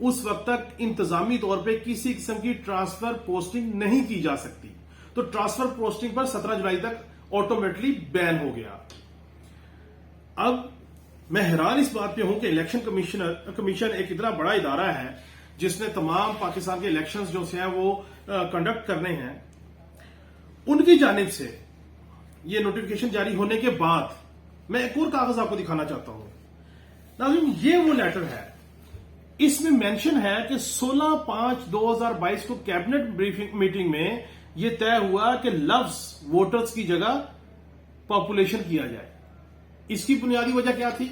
اس وقت تک انتظامی طور پہ کسی قسم کی ٹرانسفر پوسٹنگ نہیں کی جا سکتی. تو ٹرانسفر پوسٹنگ پر 17 جولائی تک آٹومیٹکلی بین ہو گیا. اب میں حیران اس بات پہ ہوں کہ الیکشن کمیشن ایک اتنا بڑا ادارہ ہے جس نے تمام پاکستان کے الیکشنز جو ہیں وہ کنڈکٹ کرنے ہیں. ان کی جانب سے یہ نوٹیفیکیشن جاری ہونے کے بعد میں ایک اور کاغذ آپ کو دکھانا چاہتا ہوں. ناظرین یہ وہ لیٹر ہے، اس میں مینشن ہے کہ 16/5/2022 کو کیبنٹ بریفنگ میٹنگ میں یہ طے ہوا کہ لفظ ووٹرز کی جگہ پاپولیشن کیا جائے. اس کی بنیادی وجہ کیا تھی؟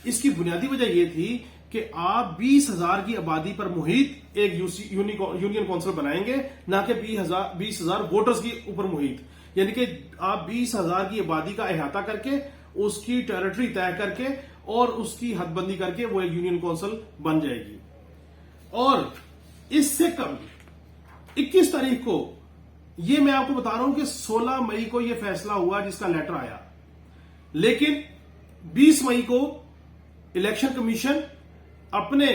اس کی بنیادی وجہ یہ تھی کہ آپ 20,000 کی آبادی پر محیط ایک یونین کونسل بنائیں گے، نہ کہ 20,000 ووٹرز کی اوپر محیط. یعنی کہ آپ 20,000 کی آبادی کا احاطہ کر کے اس کی ٹیریٹری طے کر کے اور اس کی حد بندی کر کے وہ ایک یونین کونسل بن جائے گی. اور اس سے قبل 21 تاریخ کو یہ میں آپ کو بتا رہا ہوں کہ 16 مئی کو یہ فیصلہ ہوا جس کا لیٹر آیا، لیکن 20 مئی کو الیکشن کمیشن اپنے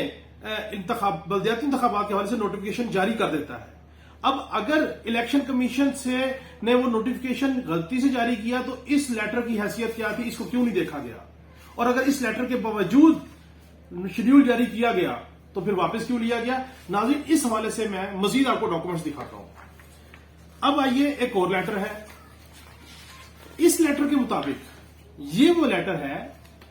بلدیاتی انتخابات کے حوالے سے نوٹیفیکیشن جاری کر دیتا ہے. اب اگر الیکشن کمیشن نے وہ نوٹیفیکیشن غلطی سے جاری کیا تو اس لیٹر کی حیثیت کیا تھی، اس کو کیوں نہیں دیکھا گیا؟ اور اگر اس لیٹر کے باوجود شیڈیول جاری کیا گیا تو پھر واپس کیوں لیا گیا؟ ناظرین اس حوالے سے میں مزید آپ کو ڈاکومنٹس دکھاتا ہوں. اب آئیے ایک اور لیٹر ہے. اس لیٹر کے مطابق یہ وہ لیٹر ہے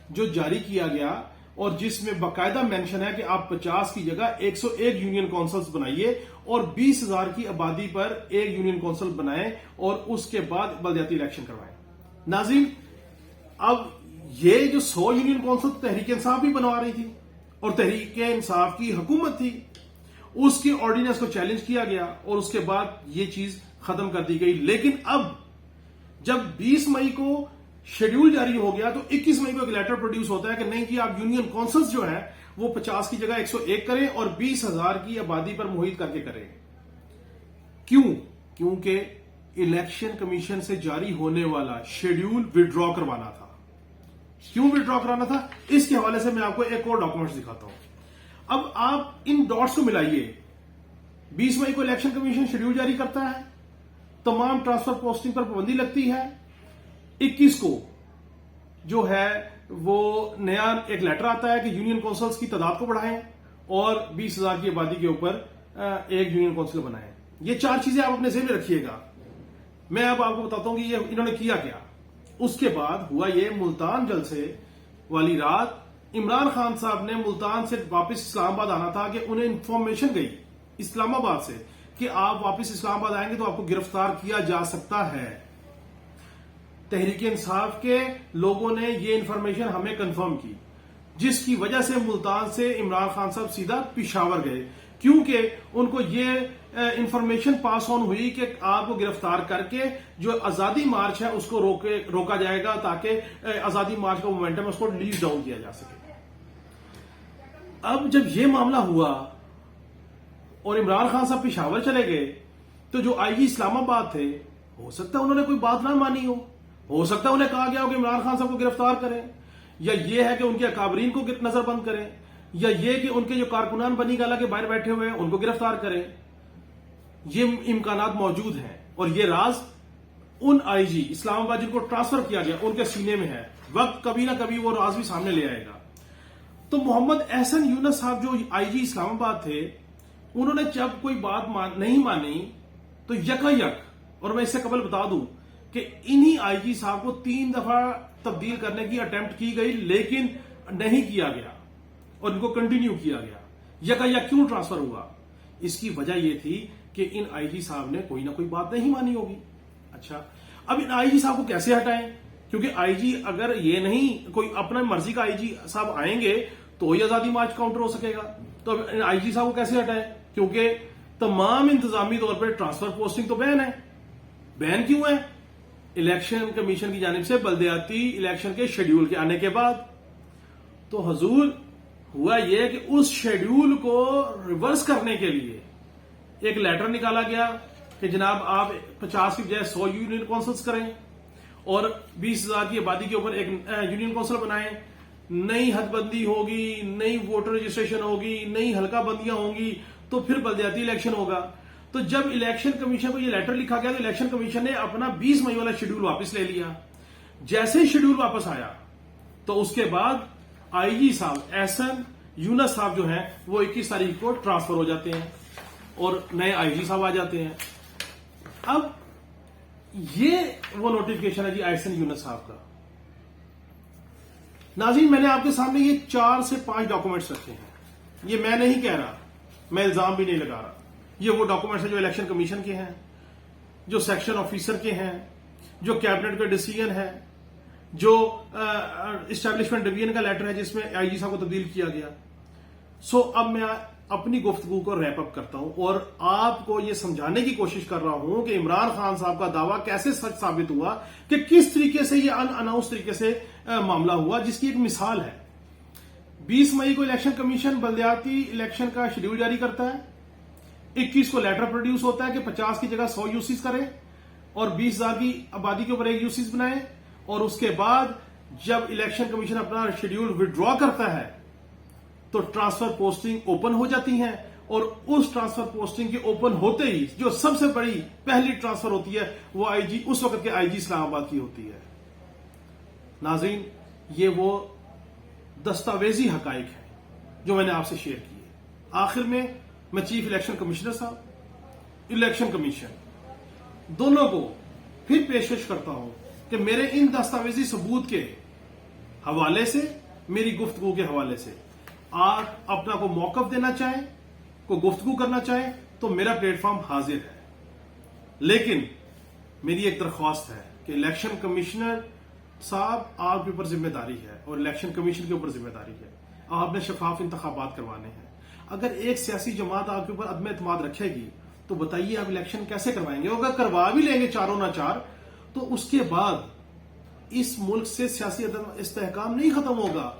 جو جاری کیا گیا اور جس میں باقاعدہ مینشن ہے کہ آپ 50 کی جگہ 101 یونین کونسلز بنائیے اور 20,000 کی آبادی پر ایک یونین کونسل بنائیں اور اس کے بعد بلدیاتی الیکشن کروائیں. ناظرین اب یہ جو 100 یونین کونسل تحریک انصاف بھی بنوا رہی تھی اور تحریک انصاف کی حکومت تھی، اس کے آرڈیننس کو چیلنج کیا گیا اور اس کے بعد یہ چیز ختم کر دی گئی. لیکن اب جب 20 مئی کو شیڈیول جاری ہو گیا تو 21 مئی کو ایک لیٹر پروڈیوس ہوتا ہے کہ نہیں کہ آپ یونین کونسلز جو ہیں وہ 50 کی جگہ 101 کریں اور 20,000 کی آبادی پر محیط کر کے کریں. کیوں؟ کیونکہ الیکشن کمیشن سے جاری ہونے والا شیڈیول وڈرا کروانا تھا. کیوں وڈرا کرانا تھا؟ اس کے حوالے سے میں آپ کو ایک اور ڈاکومنٹس دکھاتا ہوں. اب آپ ان ڈاٹس کو ملائیے. 20 مئی کو الیکشن کمیشن شیڈیول جاری کرتا ہے، تمام ٹرانسفر پوسٹنگ پر پابندی لگتی ہے. 21 کو جو ہے وہ نیا ایک لیٹر آتا ہے کہ یونین کونسلز کی تعداد کو بڑھائیں اور 20,000 کی آبادی کے اوپر ایک یونین کونسل بنائیں. یہ 4 چیزیں آپ اپنے ذہن میں رکھیے گا. میں اب آپ کو بتاتا ہوں کہ یہ انہوں نے کیا کیا. اس کے بعد ہوا یہ ملتان جلسے والی رات عمران خان صاحب نے ملتان سے واپس اسلام آباد آنا تھا کہ انہیں انفارمیشن گئی اسلام آباد سے کہ آپ واپس اسلام آباد آئیں گے تو آپ کو گرفتار کیا جا سکتا ہے. تحریک انصاف کے لوگوں نے یہ انفارمیشن ہمیں کنفرم کی، جس کی وجہ سے ملتان سے عمران خان صاحب سیدھا پشاور گئے، کیونکہ ان کو یہ انفارمیشن پاس آن ہوئی کہ آپ کو گرفتار کر کے جو آزادی مارچ ہے اس کو روکا جائے گا تاکہ آزادی مارچ کا مومنٹم اس کو لیڈ ڈاؤن کیا جا سکے. اب جب یہ معاملہ ہوا اور عمران خان صاحب پشاور چلے گئے تو جو آئی جی اسلام آباد تھے، ہو سکتا ہے انہوں نے کوئی بات نہ مانی ہو سکتا ہے انہیں کہا گیا ہو کہ عمران خان صاحب کو گرفتار کریں، یا یہ ہے کہ ان کے اکابرین کو نظر بند کریں، یا یہ کہ ان کے جو کارکنان بنی گالا کے باہر بیٹھے ہوئے ہیں ان کو گرفتار کریں. یہ امکانات موجود ہیں اور یہ راز ان آئی جی اسلام آباد جن کو ٹرانسفر کیا گیا ان کے سینے میں ہے. وقت کبھی نہ کبھی وہ راز بھی سامنے لے آئے گا. تو محمد احسن یونس صاحب جو آئی جی اسلام آباد تھے، انہوں نے جب کوئی بات نہیں مانی تو یک، اور میں اس سے قبل بتا دوں کہ انہی آئی جی صاحب کو 3 دفعہ تبدیل کرنے کی اٹیمپٹ کی گئی لیکن نہیں کیا گیا اور ان کو کنٹینیو کیا گیا. یک کیوں ٹرانسفر ہوا؟ اس کی وجہ یہ تھی کہ ان آئی جی صاحب نے کوئی نہ کوئی بات نہیں مانی ہوگی. اچھا، اب ان آئی جی صاحب کو کیسے ہٹائیں؟ کیونکہ آئی جی اگر یہ نہیں کوئی اپنا مرضی کا آئی جی صاحب آئیں گے تو ہی آزادی مارچ کاؤنٹر ہو سکے گا. تو اب ان آئی جی صاحب کو کیسے ہٹائیں؟ کیونکہ تمام انتظامی طور پر ٹرانسفر پوسٹنگ تو بین ہے. بین کیوں ہے؟ الیکشن کمیشن کی جانب سے بلدیاتی الیکشن کے شیڈیول کے آنے کے بعد. تو حضور ہوا یہ کہ اس شیڈیول کو ریورس کرنے کے لیے ایک لیٹر نکالا گیا کہ جناب آپ 50 کی بجائے 100 یونین کونسلز کریں اور 20,000 کی آبادی کے اوپر ایک یونین کونسل بنائیں. نئی حد بندی ہوگی, نئی ووٹر رجسٹریشن ہوگی, نئی حلقہ بندیاں ہوں گی, تو پھر بلدیاتی الیکشن ہوگا. تو جب الیکشن کمیشن کو یہ لیٹر لکھا گیا تو الیکشن کمیشن نے اپنا 20 مئی والا شیڈول واپس لے لیا. جیسے ہی شیڈول واپس آیا تو اس کے بعد آئی جی صاحب احسن یونس صاحب جو ہیں وہ 21 تاریخ کو ٹرانسفر ہو جاتے ہیں اور نئے آئی جی صاحب آ جاتے ہیں. اب یہ وہ نوٹیفکیشن ہے جی احسن یونس صاحب کا. ناظرین, میں نے آپ کے سامنے یہ 4 سے 5 ڈاکومنٹس رکھے ہیں. یہ میں نہیں کہہ رہا, میں الزام بھی نہیں لگا رہا. یہ وہ ڈاکومنٹس ہیں جو الیکشن کمیشن کے ہیں, جو سیکشن آفیسر کے ہیں, جو کیبنٹ کا ڈیسیژن ہے, جو اسٹیبلشمنٹ ڈویژن کا لیٹر ہے جس میں آئی جی صاحب کو تبدیل کیا گیا. سو اب میں اپنی گفتگو کو ریپ اپ کرتا ہوں اور آپ کو یہ سمجھانے کی کوشش کر رہا ہوں کہ عمران خان صاحب کا دعویٰ کیسے سچ ثابت ہوا, کہ کس طریقے سے یہ ان اناؤنس طریقے سے معاملہ ہوا, جس کی ایک مثال ہے. 20 مئی کو الیکشن کمیشن بلدیاتی الیکشن کا شیڈول جاری کرتا ہے. 21 کو لیٹر پروڈیوس ہوتا ہے کہ 50 کی جگہ 100 یوسیز کریں اور 20,000 کی آبادی کے اوپر ایک یوسیز بنائیں. اور اس کے بعد جب الیکشن کمیشن اپنا شیڈول وڈرا کرتا ہے تو ٹرانسفر پوسٹنگ اوپن ہو جاتی ہیں, اور اس ٹرانسفر پوسٹنگ کے اوپن ہوتے ہی جو سب سے بڑی پہلی ٹرانسفر ہوتی ہے وہ آئی جی, اس وقت کے آئی جی اسلام آباد کی ہوتی ہے. ناظرین, یہ وہ دستاویزی حقائق ہیں جو میں نے آپ سے شیئر کیے. آخر میں چیف الیکشن کمشنر صاحب, الیکشن کمیشن دونوں کو پھر پیشکش کرتا ہوں کہ میرے ان دستاویزی ثبوت کے حوالے سے, میری گفتگو کے حوالے سے آپ اپنا کو موقف دینا چاہیں, کو گفتگو کرنا چاہیں تو میرا پلیٹ فارم حاضر ہے. لیکن میری ایک درخواست ہے کہ الیکشن کمشنر صاحب آپ کے اوپر ذمہ داری ہے اور الیکشن کمیشن کے اوپر ذمہ داری ہے. آپ نے شفاف انتخابات کروانے ہیں. اگر ایک سیاسی جماعت آپ کے اوپر عدم اعتماد رکھے گی تو بتائیے آپ الیکشن کیسے کروائیں گے؟ اگر کروا بھی لیں گے چاروں نہ چار تو اس کے بعد اس ملک سے سیاسی عدم استحکام نہیں ختم ہوگا.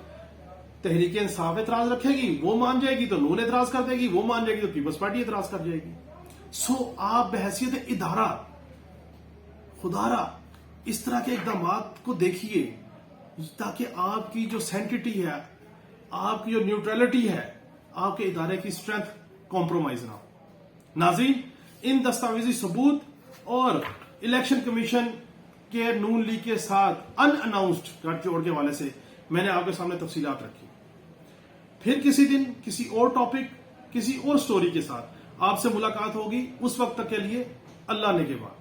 تحریک انصاف اعتراض رکھے گی, وہ مان جائے گی تو نون اعتراض کر دے گی, وہ مان جائے گی تو پیپلز پارٹی اعتراض کر جائے گی. سو آپ بحیثیت ادارہ خدارہ اس طرح کے اقدامات کو دیکھیے تاکہ آپ کی جو سینٹیٹی ہے, آپ کی جو نیوٹرلٹی ہے, آپ کے ادارے کی اسٹرینتھ کمپرومائز نہ ہو. ناظرین, ان دستاویزی ثبوت اور الیکشن کمیشن کے نون لیگ کے ساتھ ان اناؤنسڈ گٹھ جوڑ کے حوالے سے میں نے آپ کے سامنے تفصیلات رکھی. پھر کسی دن کسی اور ٹاپک, کسی اور سٹوری کے ساتھ آپ سے ملاقات ہوگی. اس وقت تک کے لیے اللہ نگہبان.